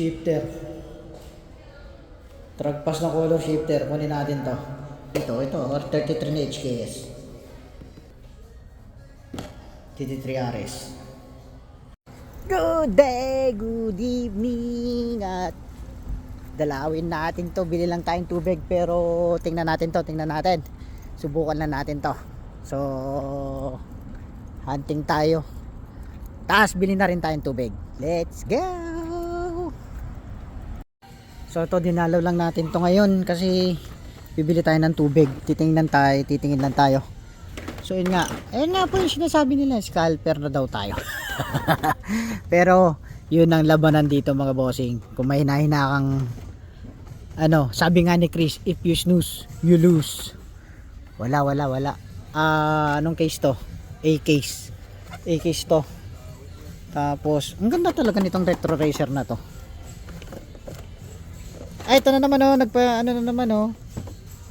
shifter. Tragpas na color shifter. Kunin natin to. Ito, R33 na HKS. TT3 RS. Good day, good evening. At dalawin natin to. Bili lang tayong tubig pero tingnan natin to. Subukan lang natin to. So, hunting tayo. Taas, bili na rin tayong tubig. Let's go! So, ito dinalaw lang natin to ngayon kasi bibili tayo ng tubig. Titingin lang tayo. So, yun nga. Ayun nga po yung sinasabi nila, scalper na daw tayo. Pero, yun ang labanan dito mga bossing. Kung may hina kang sabi nga ni Chris, if you snooze, you lose. Wala. Anong case to? A-case to. Tapos, ang ganda talaga nitong retro racer na to. Ay, ito na naman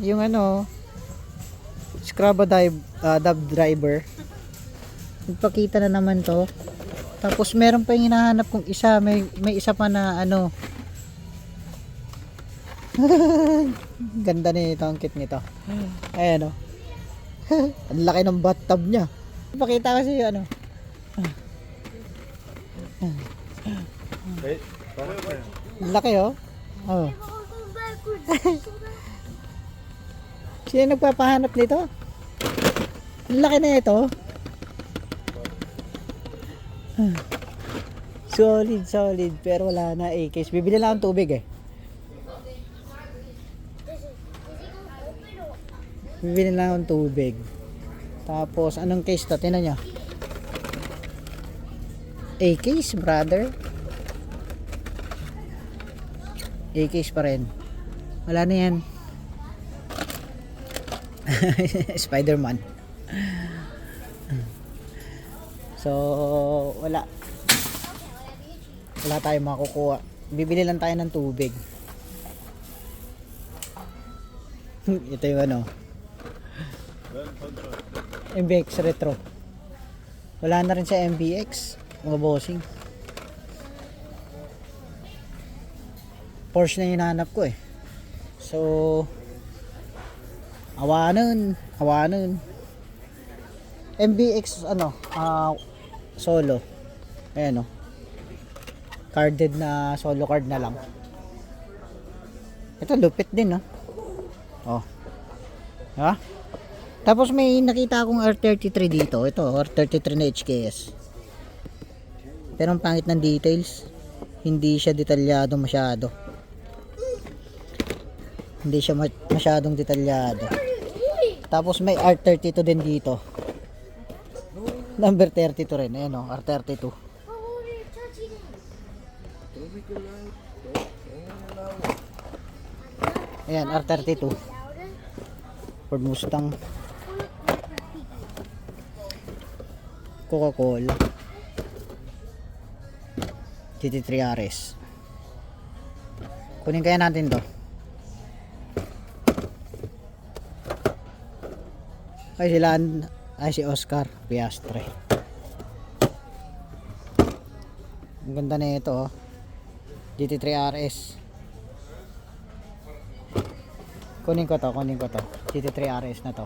yung Scraba dub driver. Nagpakita na naman to. Tapos meron pa yung hinahanap kong isa, may isa pa na ganda nito, ang cute nito. Ayan ang laki ng bathtub niya. Pakita kasi laki oh. Sino nagpapahanap nito? Laki na ito. Solid pero wala na case. Bibili lang ng tubig Bibili lang ng tubig. Tapos anong case to? Tingnan nyo. A-case brother. A-case pa rin. Wala na yan. Spider-Man. So wala tayong makukuha. Bibili lang tayo ng tubig. Ito yung MBX retro. Wala na rin sa MBX mga bossing. Porsche na hinahanap ko So awanan MBX solo. Ayan carded na solo card na lang. Ito lupit din ha? Tapos may nakita akong R33 dito. Ito R33 na HKS. Pero ang pangit ng details. Hindi siya detalyado masyado. Hindi siya masyadong detalyado. Tapos may R32 din dito. Number 32 rin. Ayan R32. Ayan R32. Ford Mustang. Coca-Cola. GT3 RS. Kunin kaya natin to. Si Oscar Piastre. Ang ganda na ito GT3 RS. Kunin ko to GT3 RS na to.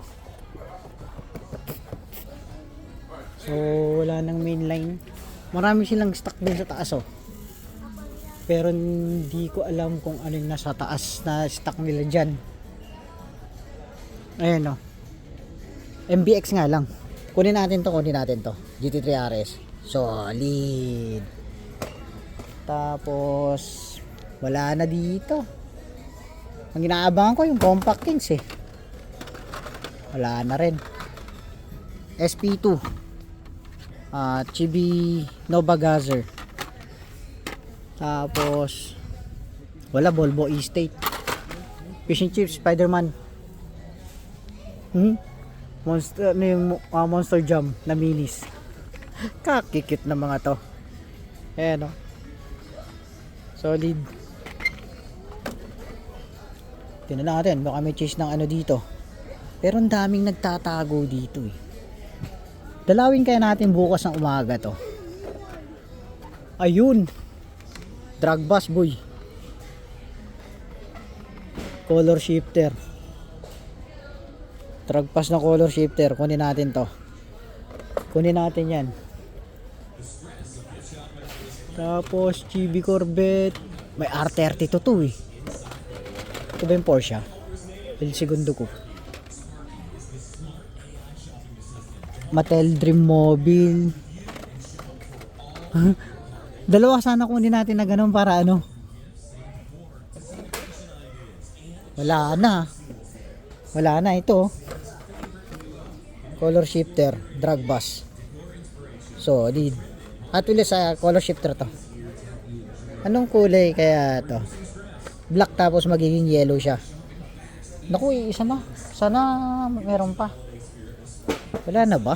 So wala nang mainline. Marami silang stock din sa taas pero hindi ko alam kung ano yung nasa taas na stock nila dyan. Ayan MBX nga lang. Kunin natin to GT3 RS. Solid. Tapos wala na dito. Ang inaabangan ko yung Compact Kings wala na rin. SP2 Chibi Nova Gazzer. Tapos wala Volvo Estate. Fish and Chips Spider-Man. Monster Jam na minis. Kakikit na mga to. Ayan solid. Tingnan natin baka may chase ng dito. Pero ang daming nagtatago dito Dalawin kaya natin bukas ng umaga to. Ayun. Drag bus boy. Color shifter. Drag pass na color shifter. Kunin natin to. Kunin natin yan. Tapos GB Corvette. May R32 to eh. Ito ba yung Porsche? El segundo ko. Mattel Dream Mobile. Dalawa sana kunin natin na ganun para ano. Wala na. Wala na ito. Color shifter, drag bus. So, Hot Wheels sa color shifter to. Anong kulay kaya to? Black tapos magiging yellow siya. Naku, isa na. Sana meron pa. Wala na ba?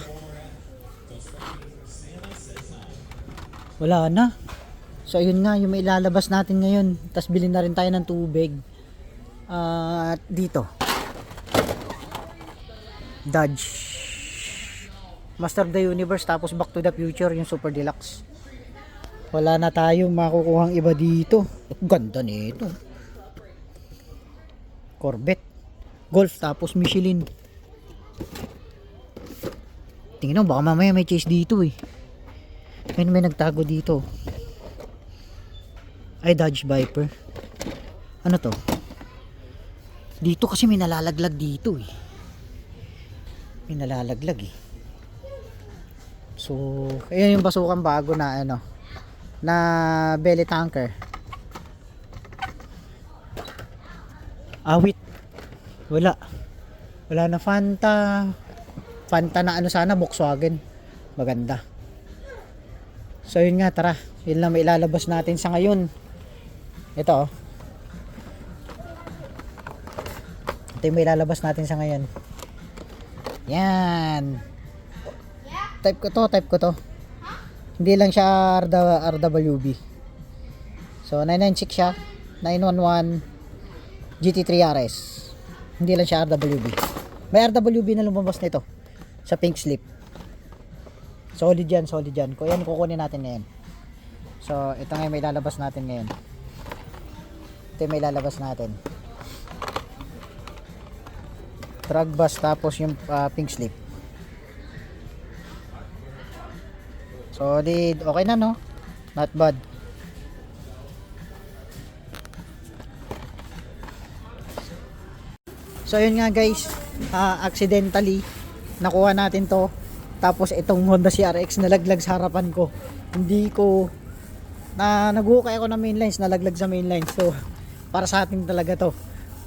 Wala na. So ayun nga yung may ilalabas natin ngayon. Tapos bilhin na rin tayo ng tubig. Dito. Dodge Master of the Universe tapos Back to the Future yung Super Deluxe. Wala na tayong makukuhang iba dito. Ganda nito. Corvette, Golf tapos Michelin. Tingnan mo baka mamaya may chase dito eh. May nagtago dito. Ay Dodge Viper. Ano to? Dito kasi may nalalaglag dito eh. May nalalaglag eh. So, ayan yung basukan bago na ano, na belly tanker. Awit. Wala. Wala na Fanta. Fanta na ano sana, Volkswagen. Maganda. So yun nga, tara. Yun lang may ilalabas natin sa ngayon. Ito oh. Ito yung may ilalabas natin sa ngayon. Yan. Type ko to. Hindi lang siya RWB. So 996 siya. 911 GT3 RS. Hindi lang siya RWB. May RWB na lumabas nito sa pink slip. Solid yan. Kung yan kukunin natin ngayon. So ito nga may lalabas natin ngayon. Ito yung may lalabas natin. Drag bus tapos yung pink slip. Solid. Okay na no? Not bad. So yun nga guys, accidentally nakuha natin to. Tapos itong Honda CRX nalaglag sa harapan ko. Hindi ko naghukay ako ng mainlines, nalaglag sa mainlines. So para sa atin talaga to.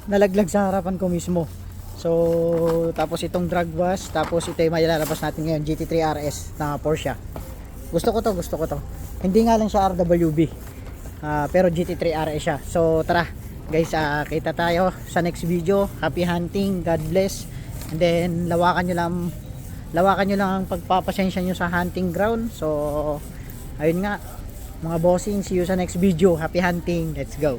Nalaglag sa harapan ko mismo. So tapos itong drag bus, tapos ito yung mailalabas natin ngayon, GT3 RS na Porsche. Gusto ko to. Hindi nga lang siya RWB. Pero GT3 RS siya. So tara guys, kita tayo sa next video. Happy hunting, God bless. And then lawakan nyo lang ang pagpapasensya nyo sa hunting ground. So ayun nga mga bossing, see you sa next video. Happy hunting, let's go.